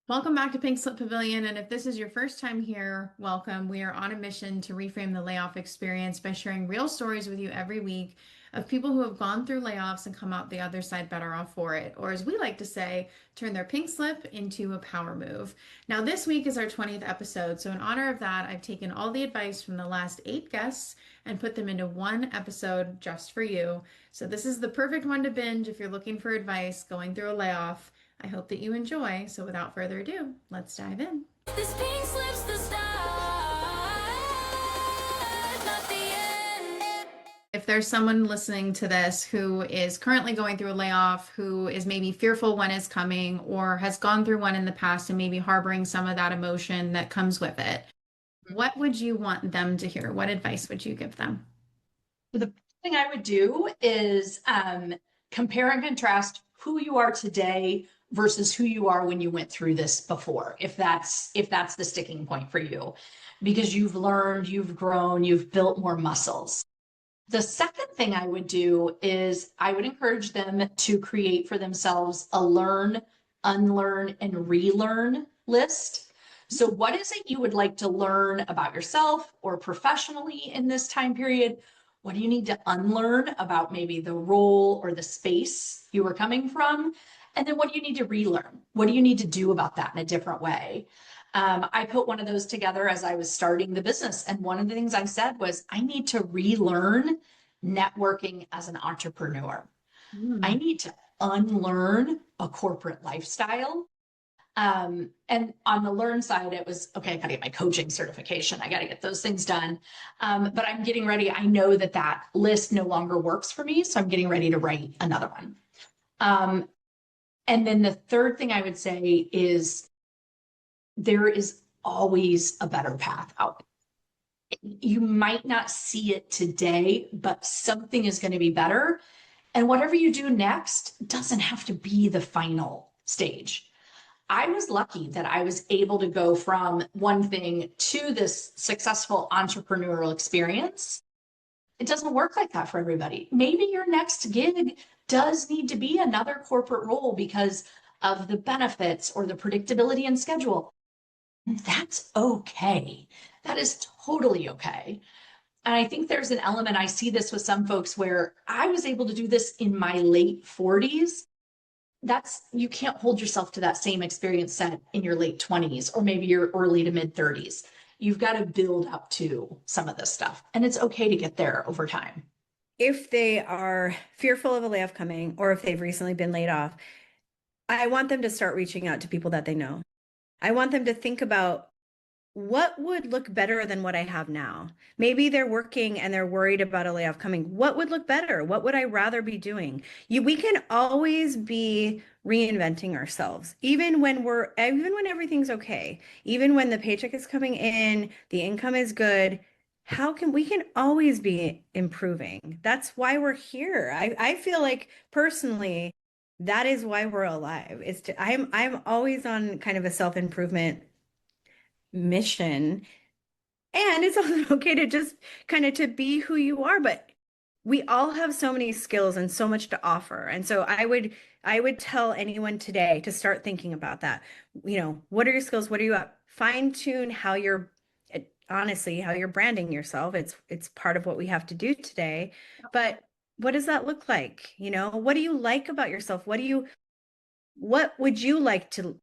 Welcome back to Pink Slip Pavilion. And if this is your first time here, welcome. We are on a mission to reframe the layoff experience by sharing real stories with you every week of people who have gone through layoffs and come out the other side better off for it. Or as we like to say, turn their pink slip into a power move. Now, this week is our 20th episode. So in honor of that, I've taken all the advice from the last 8 guests and put them into one episode just for you. So this is the perfect one to binge if you're looking for advice going through a layoff. I hope that you enjoy. So without further ado, let's dive in. This pink slips the start, not the end. If there's someone listening to this who is currently going through a layoff, who is maybe fearful when it's coming, or has gone through one in the past and maybe harboring some of that emotion that comes with it, what would you want them to hear? What advice would you give them? The first thing I would do is compare and contrast who you are today versus who you are when you went through this before, if that's the sticking point for you, because you've learned, you've grown, you've built more muscles. The second thing I would do is I would encourage them to create for themselves a learn, unlearn, and relearn list. So what is it you would like to learn about yourself or professionally in this time period? What do you need to unlearn about maybe the role or the space you were coming from? And then what do you need to relearn? What do you need to do about that in a different way? I put one of those together as I was starting the business. And one of the things I said was, I need to relearn networking as an entrepreneur. I need to unlearn a corporate lifestyle. And on the learn side, it was, okay, I got to get my coaching certification. I got to get those things done. But I'm getting ready. I know that list no longer works for me. So I'm getting ready to write another one. And then the third thing I would say is there is always a better path out. You might not see it today, but something is going to be better. And whatever you do next doesn't have to be the final stage. I was lucky that I was able to go from one thing to this successful entrepreneurial experience. It doesn't work like that for everybody. Maybe your next gig does need to be another corporate role because of the benefits or the predictability and schedule. That's okay. That is totally okay. And I think there's an element, I see this with some folks where I was able to do this in my late 40s. You can't hold yourself to that same experience set in your late 20s or maybe your early to mid 30s. You've got to build up to some of this stuff, and it's okay to get there over time. If they are fearful of a layoff coming, or if they've recently been laid off, I want them to start reaching out to people that they know. I want them to think about what would look better than what I have now. Maybe they're working and they're worried about a layoff coming. What would look better? What would I rather be doing? We can always be reinventing ourselves, even when everything's okay, even when the paycheck is coming in, the income is good. We can always be improving. That's why we're here. I feel like personally, that is why we're alive. I'm always on kind of a self-improvement mission. And it's also okay to just kind of to be who you are, but we all have so many skills and so much to offer. And so I would tell anyone today to start thinking about that. What are your skills? What are you up? Fine tune honestly, how you're branding yourself. It's part of what we have to do today. But what does that look like? What do you like about yourself? What would you like to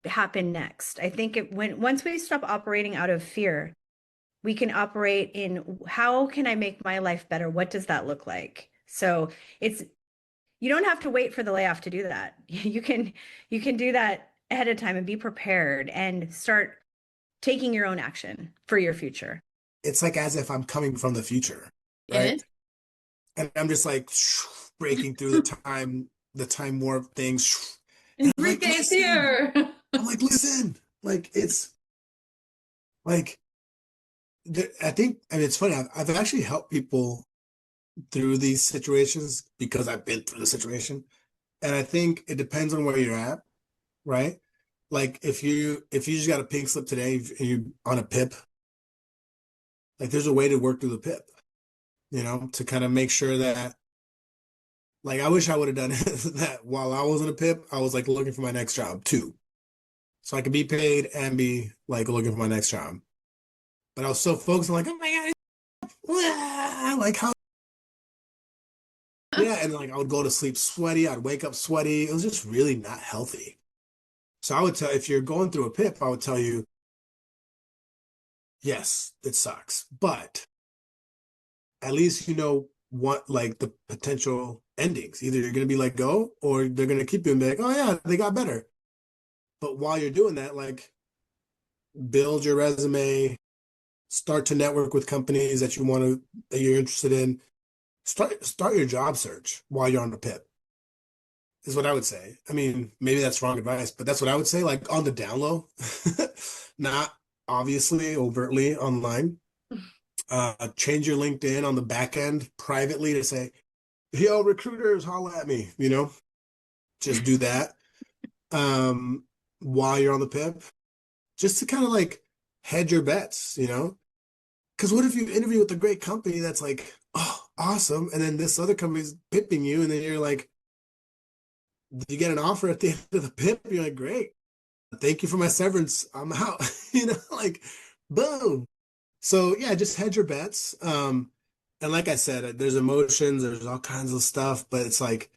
happen next? I think once we stop operating out of fear, we can operate in how can I make my life better? What does that look like? So you don't have to wait for the layoff to do that. You can do that ahead of time and be prepared and start taking your own action for your future. It's like as if I'm coming from the future, right? And I'm just like breaking through the time warp things. Enrique's here. I'm like, listen, like it's like I mean, it's funny. I've actually helped people through these situations because I've been through the situation, and I think it depends on where you're at, right? Like if you just got a pink slip today and you're on a PIP, like there's a way to work through the PIP, to kind of make sure that, like, I wish I would have done that while I was in a PIP. I was like looking for my next job too. so I could be paid and be like looking for my next job. But I was so focused on like, oh my God, like how, yeah. And like I would go to sleep sweaty. I'd wake up sweaty. It was just really not healthy. So I would tell, if you're going through a PIP, I would tell you, yes, it sucks, but at least you know what, like the potential endings. Either you're going to be let go or they're going to keep you and be like, oh yeah, they got better. But while you're doing that, like build your resume, start to network with companies that that you're interested in. Start your job search while you're on the PIP is what I would say. I mean, maybe that's wrong advice, but that's what I would say. Like on the down low, not obviously overtly online. Change your LinkedIn on the back end privately to say, yo, recruiters, holla at me, just do that. While you're on the PIP, just to kind of like hedge your bets, Because what if you interview with a great company that's like, oh, awesome, and then this other company's pipping you, and then you're like, you get an offer at the end of the PIP, you're like, great, thank you for my severance, I'm out, like, boom. So yeah, just hedge your bets. And like I said, there's emotions, there's all kinds of stuff, but it's like,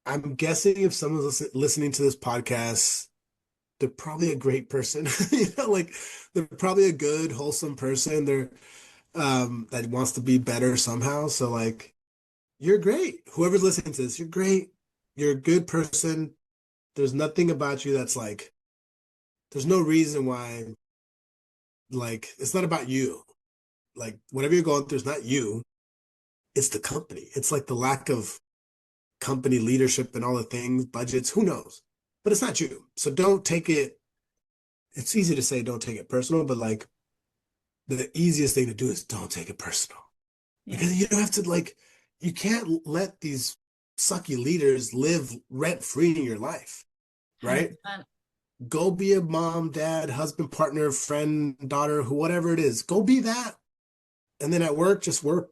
I'm guessing if someone's listening to this podcast, they're probably a great person. Like they're probably a good, wholesome person. They're that wants to be better somehow. So like you're great. Whoever's listening to this, you're great. You're a good person. There's nothing about you that's like, there's no reason why, like, it's not about you. Like whatever you're going through is not you. It's the company. It's like the lack of company leadership and all the things, budgets, who knows? But it's not you. So don't take it. It's easy to say don't take it personal, but like the easiest thing to do is don't take it personal. Yeah. Because you don't have to like, you can't let these sucky leaders live rent free in your life, right? 100%. Go be a mom, dad, husband, partner, friend, daughter, who, whatever it is. Go be that. And then at work, just work.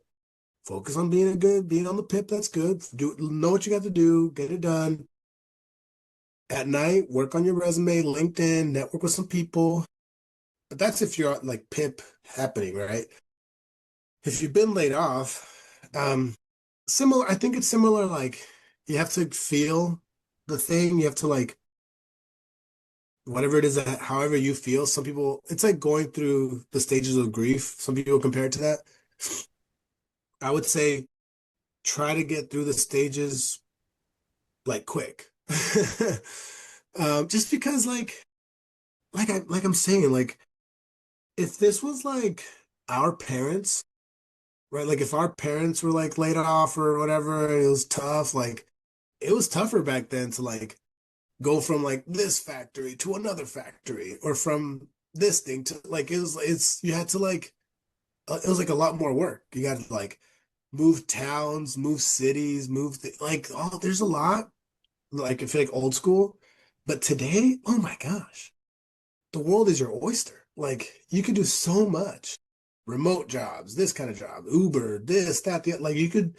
Focus on being on the PIP. That's good. Know what you got to do. Get it done. At night, work on your resume, LinkedIn, network with some people. But that's if you're like PIP happening, right? If you've been laid off, similar, I think it's similar. Like you have to feel the thing. You have to like, whatever it is that, however you feel. Some people, it's like going through the stages of grief. Some people compare it to that. I would say try to get through the stages like quick. Just because I'm saying, like if this was like our parents, right? Like if our parents were like laid off or whatever, and it was tough, like it was tougher back then to like go from like this factory to another factory or from this thing to like you had to like it was like a lot more work. You got to like move towns, move cities, like oh, there's a lot. Like I feel like old school, but today, oh my gosh, the world is your oyster. Like you can do so much. Remote jobs, this kind of job, Uber, this, that, the like you could.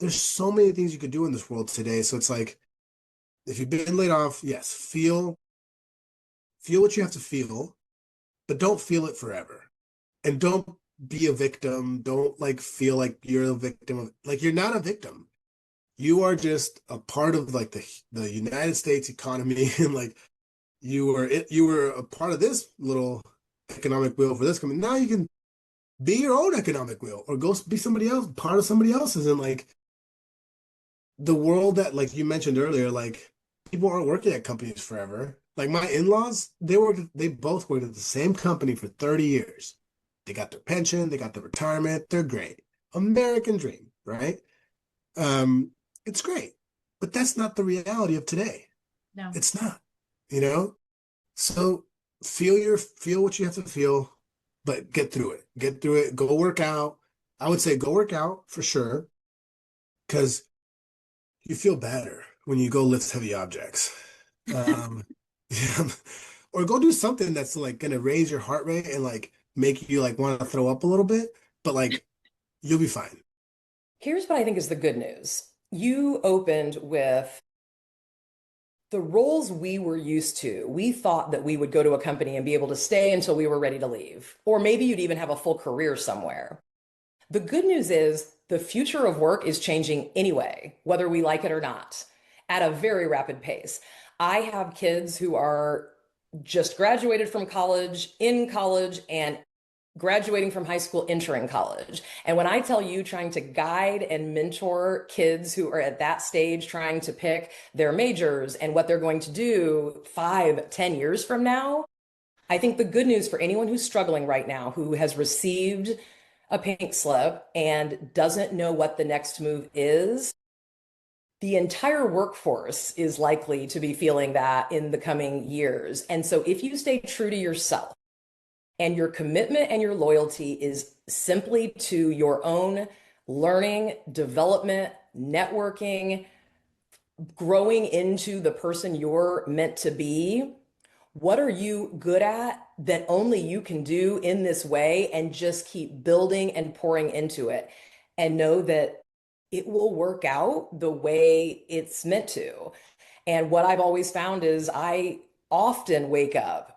There's so many things you could do in this world today. So it's like if you've been laid off, yes, feel what you have to feel, but don't feel it forever. And don't be a victim. Don't like feel like you're a victim of like you're not a victim. You are just a part of like the United States economy and like you were a part of this little economic wheel for this company. Now you can be your own economic wheel or go be somebody else, part of somebody else's. And like the world that like you mentioned earlier, like people aren't working at companies forever. Like my in-laws, they both worked at the same company for 30 years. They got their pension, they got their retirement, they're great. American dream, right? It's great. But that's not the reality of today. No. It's not, you know? So feel what you have to feel, but get through it. Get through it. Go work out. I would say go work out for sure, because you feel better when you go lift heavy objects. Yeah. Or go do something that's like gonna raise your heart rate and like make you like want to throw up a little bit, but like you'll be fine. Here's what I think is the good news. You opened with the roles we were used to, we thought that we would go to a company and be able to stay until we were ready to leave, or maybe you'd even have a full career somewhere. The good news is the future of work is changing anyway, whether we like it or not, at a very rapid pace. I have kids who are just graduated from college, in college, and graduating from high school, entering college. And when I tell you, trying to guide and mentor kids who are at that stage, trying to pick their majors and what they're going to do 5, 10 years from now, I think the good news for anyone who's struggling right now, who has received a pink slip and doesn't know what the next move is, the entire workforce is likely to be feeling that in the coming years. And so if you stay true to yourself, and your commitment and your loyalty is simply to your own learning, development, networking, growing into the person you're meant to be. What are you good at that only you can do in this way, and just keep building and pouring into it, and know that it will work out the way it's meant to. And what I've always found is I often wake up,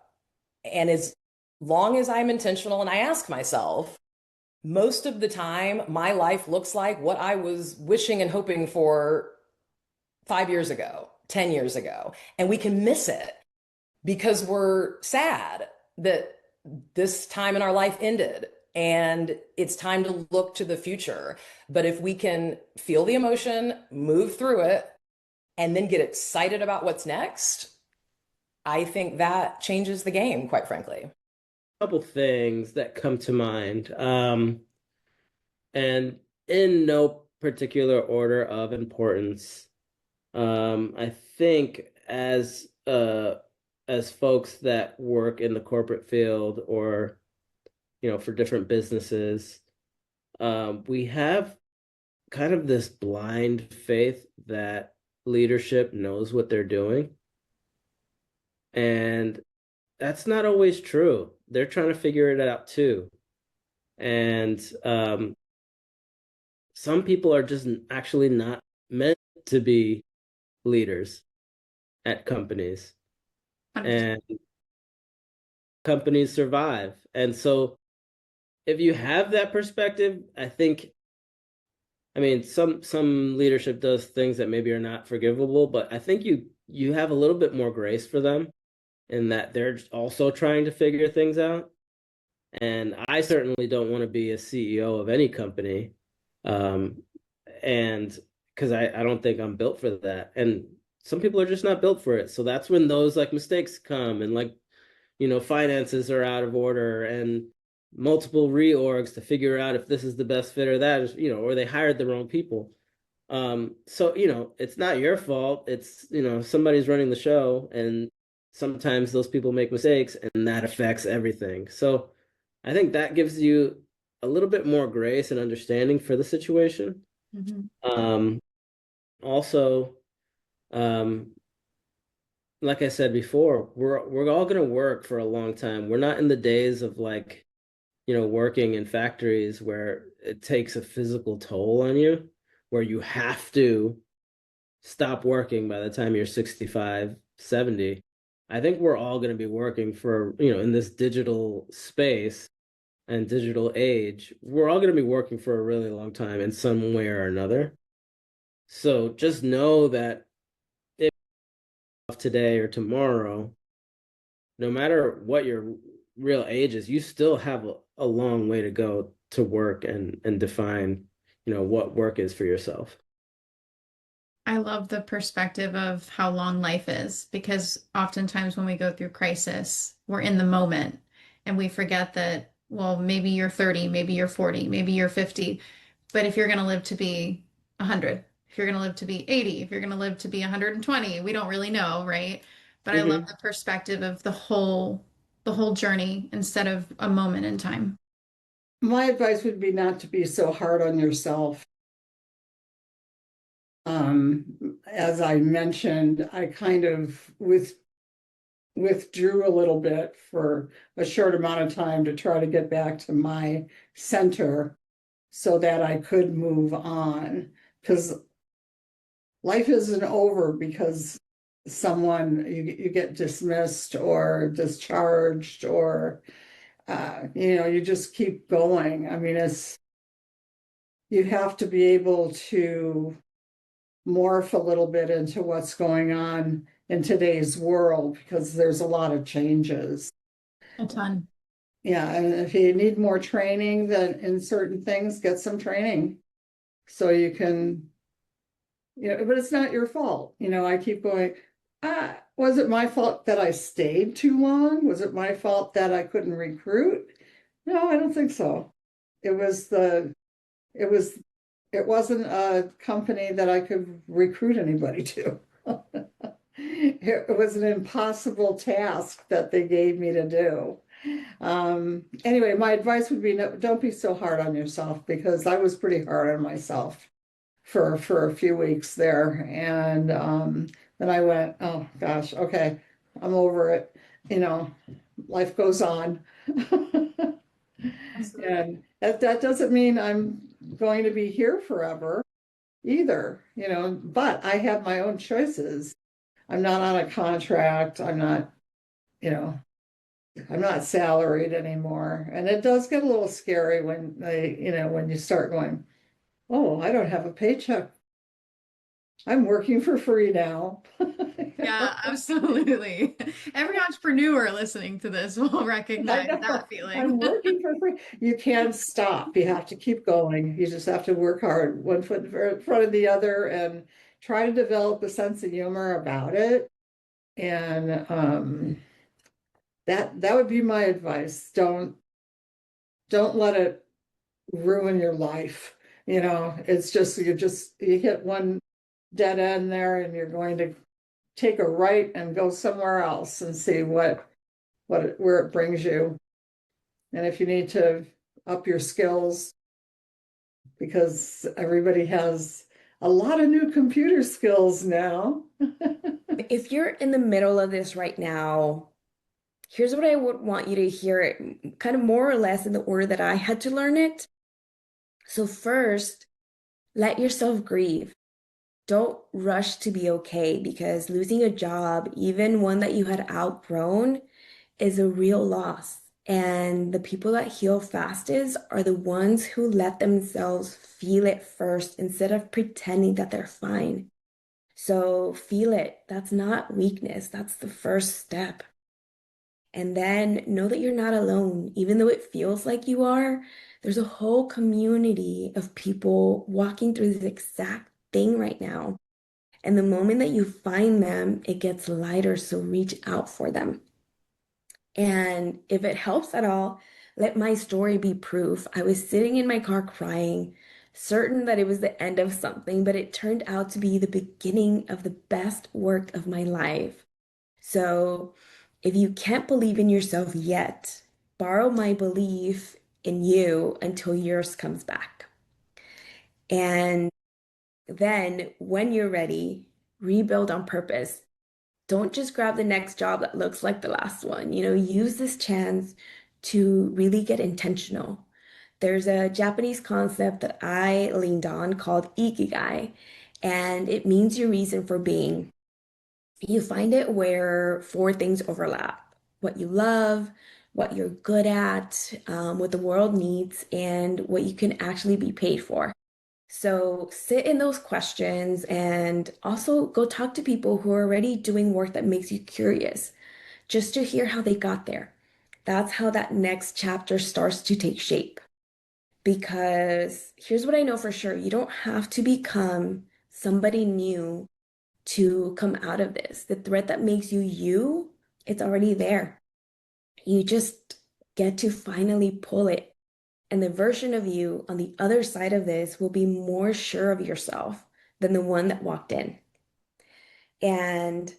and as long as I'm intentional and I ask myself, most of the time, my life looks like what I was wishing and hoping for 5 years ago, 10 years ago. And we can miss it because we're sad that this time in our life ended and it's time to look to the future. But if we can feel the emotion, move through it, and then get excited about what's next, I think that changes the game, quite frankly. Couple things that come to mind. And in no particular order of importance, I think as folks that work in the corporate field, or for different businesses, we have kind of this blind faith that leadership knows what they're doing. And that's not always true. They're trying to figure it out too. And some people are just actually not meant to be leaders at companies. 100%. And companies survive. And so if you have that perspective, I mean, some leadership does things that maybe are not forgivable, but I think you have a little bit more grace for them, in that they're also trying to figure things out. And I certainly don't want to be a CEO of any company. And because I don't think I'm built for that. And some people are just not built for it. So that's when those mistakes come, and finances are out of order, and multiple reorgs to figure out if this is the best fit or that is, or they hired the wrong people. So, it's not your fault. It's, somebody's running the show, and sometimes those people make mistakes, and that affects everything. So I think that gives you a little bit more grace and understanding for the situation. Mm-hmm. Also, like I said before, we're all going to work for a long time. We're not in the days of working in factories where it takes a physical toll on you, where you have to stop working by the time you're 65, 70. I think we're all going to be working for, in this digital space and digital age, we're all going to be working for a really long time in some way or another. So just know that if today or tomorrow, no matter what your real age is, you still have a long way to go to work and define, what work is for yourself. I love the perspective of how long life is, because oftentimes when we go through crisis, we're in the moment and we forget that, well, maybe you're 30, maybe you're 40, maybe you're 50. But if you're going to live to be 100, if you're going to live to be 80, if you're going to live to be 120, we don't really know, right? But I love the perspective of the whole journey instead of a moment in time. My advice would be not to be so hard on yourself. As I mentioned, I kind of withdrew a little bit for a short amount of time to try to get back to my center so that I could move on, because life isn't over because someone, you get dismissed or discharged, or you just keep going. I mean, you have to be able to morph a little bit into what's going on in today's world, because there's a lot of changes. A ton. Yeah, and if you need more training then in certain things, get some training so you can, but it's not your fault. I keep going, was it my fault that I stayed too long? Was it my fault that I couldn't recruit? No, I don't think so. It was it wasn't a company that I could recruit anybody to. It was an impossible task that they gave me to do. Anyway, my advice would be, don't be so hard on yourself, because I was pretty hard on myself for a few weeks there. And then I went, oh gosh, okay, I'm over it. Life goes on. And that doesn't mean I'm going to be here forever either, but I have my own choices. I'm not on a contract. I'm not salaried anymore. And it does get a little scary when you start going, oh, I don't have a paycheck. I'm working for free now. Yeah, absolutely. Every entrepreneur listening to this will recognize that feeling. I'm working for free. You can't stop. You have to keep going. You just have to work hard, one foot in front of the other, and try to develop a sense of humor about it. And that would be my advice. Don't let it ruin your life. It's just you hit one dead end there, and you're going to take a right and go somewhere else and see where it brings you. And if you need to up your skills, because everybody has a lot of new computer skills now. If you're in the middle of this right now, here's what I would want you to hear it kind of more or less in the order that I had to learn it. So first, let yourself grieve. Don't rush to be okay, because losing a job, even one that you had outgrown, is a real loss. And the people that heal fastest are the ones who let themselves feel it first instead of pretending that they're fine. So feel it. That's not weakness. That's the first step. And then know that you're not alone. Even though it feels like you are, there's a whole community of people walking through this exact thing right now. And the moment that you find them, it gets lighter. So reach out for them. And if it helps at all, let my story be proof. I was sitting in my car crying, certain that it was the end of something, but it turned out to be the beginning of the best work of my life. So if you can't believe in yourself yet, borrow my belief in you until yours comes back. And then when you're ready, rebuild on purpose. Don't just grab the next job that looks like the last one. Use this chance to really get intentional. There's a Japanese concept that I leaned on called Ikigai, and it means your reason for being. You find it where four things overlap: what you love, what you're good at, what the world needs, and what you can actually be paid for. So sit in those questions and also go talk to people who are already doing work that makes you curious, just to hear how they got there. That's how that next chapter starts to take shape. Because here's what I know for sure: you don't have to become somebody new to come out of this. The thread that makes you you, it's already there. You just get to finally pull it. And the version of you on the other side of this will be more sure of yourself than the one that walked in. And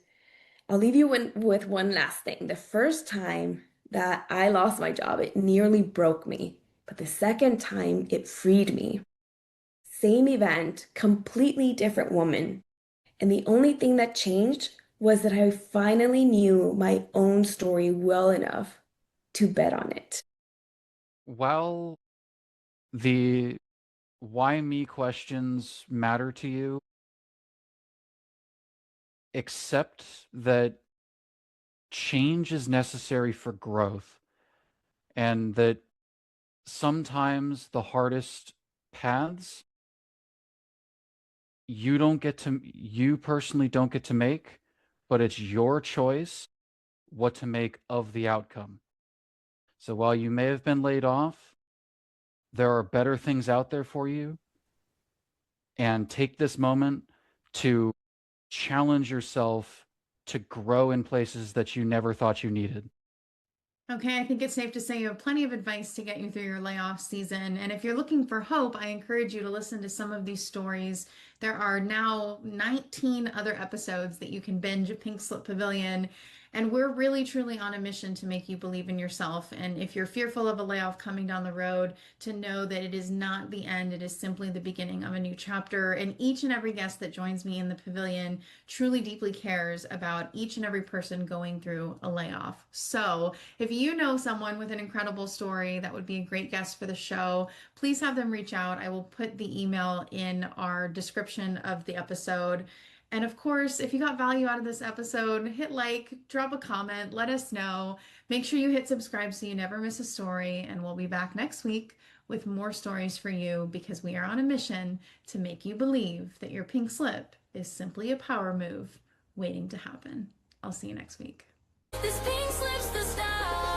I'll leave you with one last thing. The first time that I lost my job, it nearly broke me. But the second time, it freed me. Same event, completely different woman. And the only thing that changed was that I finally knew my own story well enough to bet on it. While the why me questions matter to you, accept that change is necessary for growth, and that sometimes the hardest paths you personally don't get to make, but it's your choice what to make of the outcome. So while you may have been laid off, there are better things out there for you. And take this moment to challenge yourself to grow in places that you never thought you needed. Okay, I think it's safe to say you have plenty of advice to get you through your layoff season. And if you're looking for hope, I encourage you to listen to some of these stories. There are now 19 other episodes that you can binge at Pink Slip Pavilion. And we're really, truly on a mission to make you believe in yourself. And if you're fearful of a layoff coming down the road, to know that it is not the end, it is simply the beginning of a new chapter. And each and every guest that joins me in the pavilion truly deeply cares about each and every person going through a layoff. So if you know someone with an incredible story that would be a great guest for the show, please have them reach out. I will put the email in our description of the episode. And of course, if you got value out of this episode, hit like, drop a comment, let us know. Make sure you hit subscribe so you never miss a story. And we'll be back next week with more stories for you, because we are on a mission to make you believe that your pink slip is simply a power move waiting to happen. I'll see you next week. This pink slip's the style.